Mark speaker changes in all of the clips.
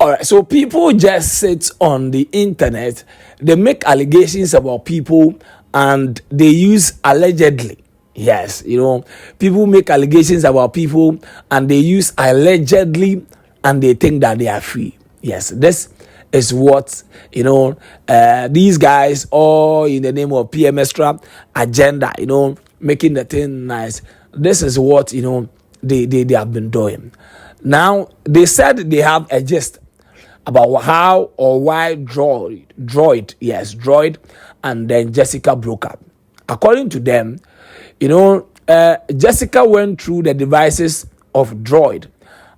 Speaker 1: All right, so people just sit on the internet, they make allegations about people, and they use allegedly. Yes, people make allegations about people and they use allegedly, and they think that they are free. Yes, this is what these guys, all in the name of PM Xtra agenda, making the thing nice. This is what they have been doing. Now they said they have a gist about how or why Droid, and then Jessica broke up. According to them, Jessica went through the devices of Droid,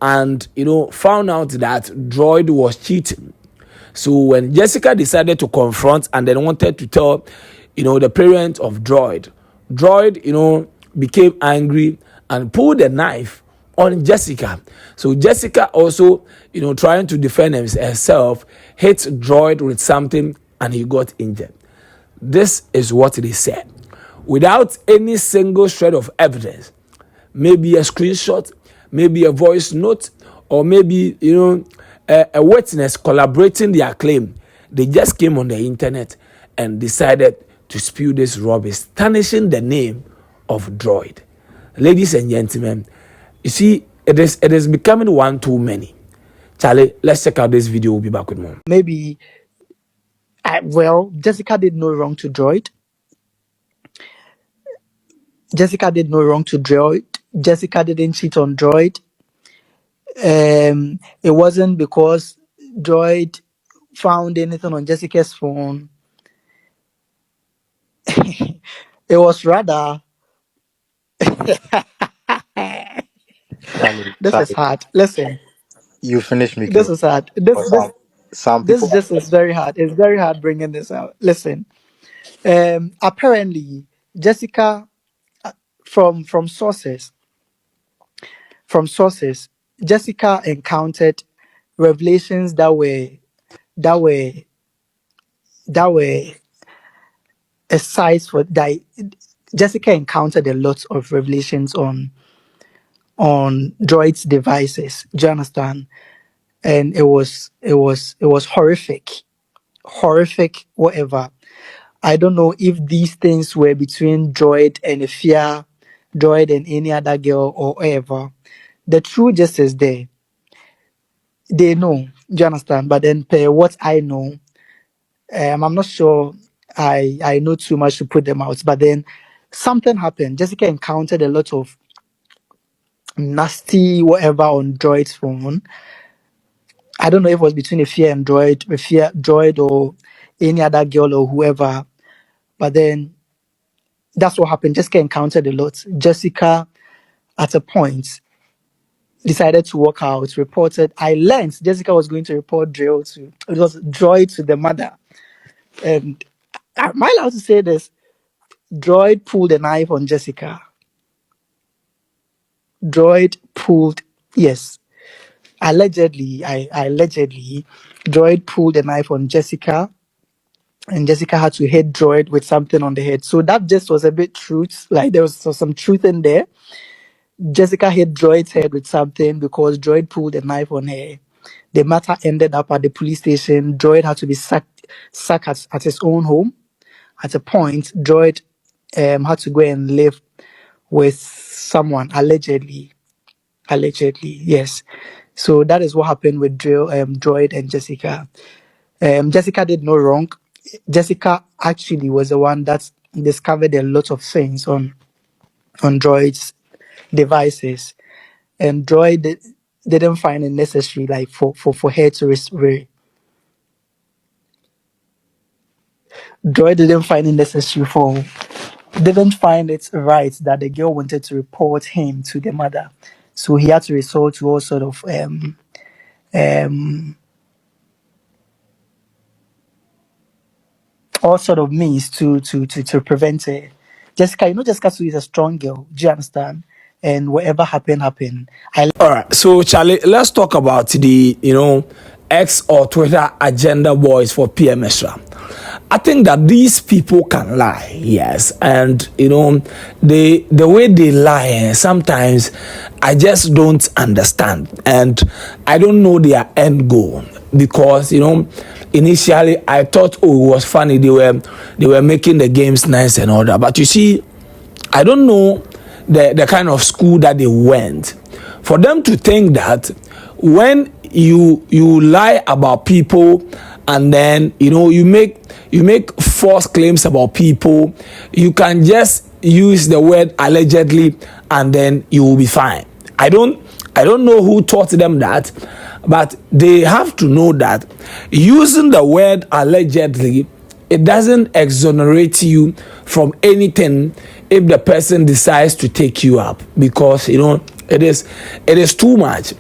Speaker 1: and found out that Droid was cheating. So when Jessica decided to confront and then wanted to tell, the parents of Droid, became angry and pulled a knife on Jessica. So Jessica also, trying to defend herself, hit Droid with something and he got injured. This is what they said. Without any single shred of evidence, maybe a screenshot, maybe a voice note, or maybe a witness collaborating their claim, they just came on the internet and decided to spew this rubbish, tarnishing the name of Droid. Ladies and gentlemen, you see, it is becoming one too many. Charlie, let's check out this video. We'll be back with more.
Speaker 2: Maybe, well, Jessica did no wrong to Droid. Jessica did no wrong to Droid. Jessica didn't cheat on Droid. It wasn't because Droid found anything on Jessica's phone. It was rather this is hard. Listen,
Speaker 3: You finish making
Speaker 2: this is hard.
Speaker 3: some
Speaker 2: This
Speaker 3: people.
Speaker 2: just is very hard. It's very hard bringing this out. Listen, apparently Jessica, from sources, Jessica encountered revelations that were that were a size for that. Jessica encountered a lot of revelations on Droid's devices. Do you understand? And it was horrific, whatever. I don't know if these things were between Droid and Afia, Droid and any other girl or whatever. The truth just is there. They know. Do you understand? But then, per what I know, I'm not sure I know too much to put them out. But then something happened. Jessica encountered a lot of nasty whatever on Droid's phone. I don't know if it was between Afia and Droid or any other girl or whoever. But then that's what happened. Jessica encountered a lot. Jessica, at a point, decided to walk out, reported. I learned Jessica was going to report Droid to the mother. And am I allowed to say this? Droid pulled a knife on Jessica. Yes, allegedly, Droid pulled a knife on Jessica, and Jessica had to hit Droid with something on the head. So that just was a bit truth. Like there was some truth in there. Jessica hit Droid's head with something because Droid pulled a knife on her. The matter ended up at the police station. Droid had to be sacked at his own home. At a point, Droid had to go and live with someone, allegedly. Yes. So that is what happened with Droid and Jessica. Jessica did no wrong. Jessica actually was the one that discovered a lot of things on Droid's devices, and Droid didn't find it necessary, like for her to Droid didn't find it necessary didn't find it right that the girl wanted to report him to the mother, so he had to resort to all sort of means to prevent it. Jessica, Jessica is a strong girl. Do you understand? And whatever happened.
Speaker 1: All right, so Charlie, let's talk about the X or Twitter agenda boys for PM Xtra. I think that these people can lie, yes, and you know, the way they lie, sometimes I just don't understand, and I don't know their end goal, because you know, initially I thought, oh, it was funny, they were making the games nice and all that, but you see, I don't know the kind of school that they went for them to think that when you lie about people, and then you know you make false claims about people, you can just use the word allegedly and then you will be fine. I don't know who taught them that, but they have to know that using the word allegedly, it doesn't exonerate you from anything if the person decides to take you up, because you know it is too much.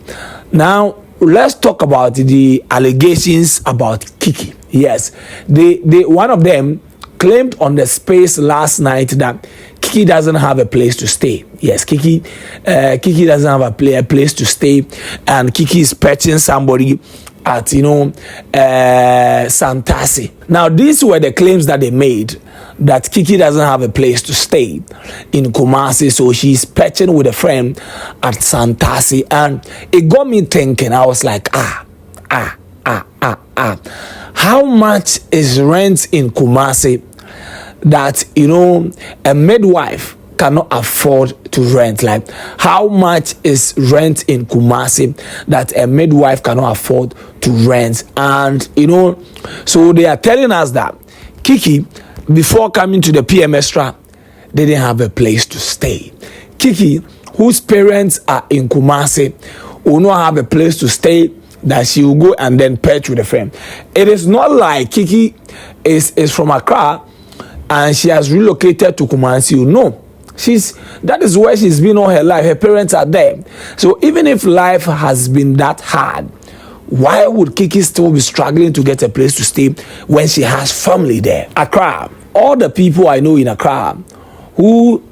Speaker 1: Now let's talk about the allegations about Kiki. Yes, they one of them claimed on the space last night that Kiki doesn't have a place to stay. Yes, Kiki doesn't have a place to stay, and Kiki is patching somebody at Santasi. Now these were the claims that they made, that Kiki doesn't have a place to stay in Kumasi, so she's patching with a friend at Santasi, and it got me thinking. I was like, how much is rent in Kumasi that a midwife cannot afford to rent? Like, how much is rent in Kumasi that a midwife cannot afford to rent? And so they are telling us that Kiki, before coming to the PM Xtra, they didn't have a place to stay. Kiki, whose parents are in Kumasi, will not have a place to stay, that she will go and then perch with a friend. It is not like Kiki is from Accra and she has relocated to Kumasi. No, that is where she's been all her life. Her parents are there. So even if life has been that hard, why would Kiki still be struggling to get a place to stay when she has family there? Accra, all the people I know in Accra who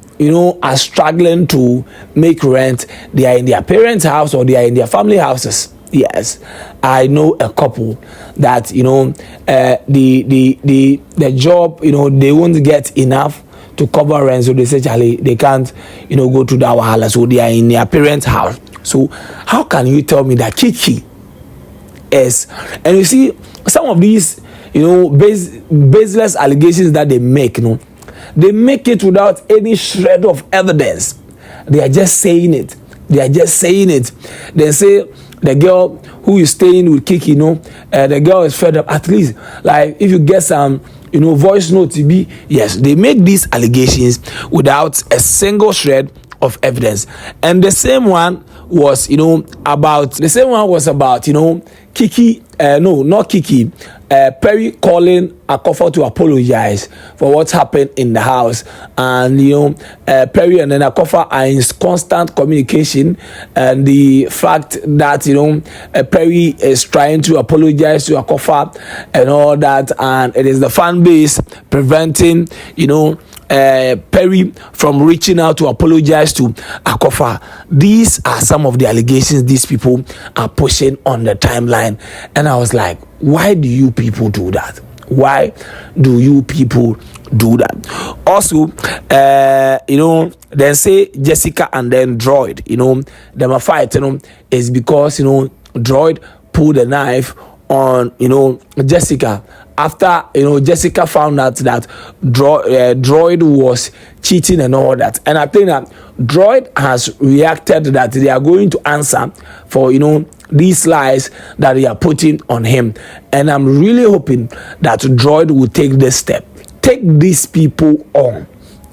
Speaker 1: are struggling to make rent, they are in their parents' house or they are in their family houses. Yes, I know a couple that the job, they won't get enough to cover rent, so they say, Charlie, they can't go to the wahala, so they are in their parents' house. So how can you tell me that Kiki is? And you see, some of these baseless allegations that they make, they make it without any shred of evidence. They are just saying it. They say the girl who is staying with Kiki, the girl is fed up. At least, like, if you get some voice note to be, yes, they make these allegations without a single shred of evidence. And the same one was about Kiki, not Kiki, Perry calling Akofa to apologize for what happened in the house, and Perry and then Akofa are in constant communication, and the fact that Perry is trying to apologize to Akofa and all that, and it is the fan base preventing Perry from reaching out to apologize to Akofa. These are some of the allegations these people are pushing on the timeline, and I was like, why do you people do that? Why do you people do that? Also, then say Jessica and then Droid, them a fight, is because Droid pulled a knife on Jessica after Jessica found out that Droid was cheating and all that. And I think that Droid has reacted that they are going to answer for these lies that they are putting on him. And I'm really hoping that Droid will take this step, take these people on,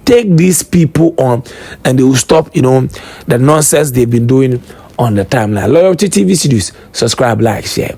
Speaker 1: and they will stop the nonsense they've been doing on the timeline. Loyalty TV Studios, subscribe, like, share.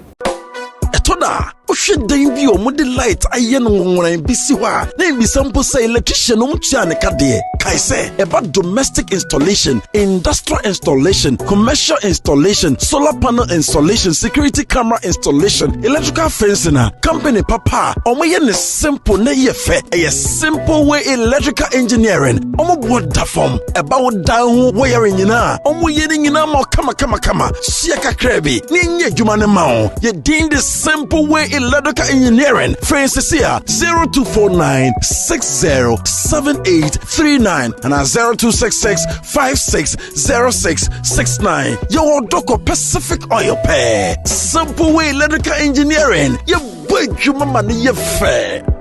Speaker 4: Then be modi light ayen wonwan bisi ho a na bi sample say electrician no mtua ne kade kai say about domestic installation, industrial installation, commercial installation, solar panel installation, security camera installation, electrical fencing. Company papa omoye ne simple na ye fe a simple way electrical engineering omo boda form about down ho wiring nyina omo ye nyina ma kama shia kakra bi ni nye dwuma ne ma ye din the simple Simple Way Electrical Engineering. Francis here 0249 607839 and 0266 560669. Your Doko Pacific Oil Pair. Simple Way Electrical Engineering. You break your money, you fair.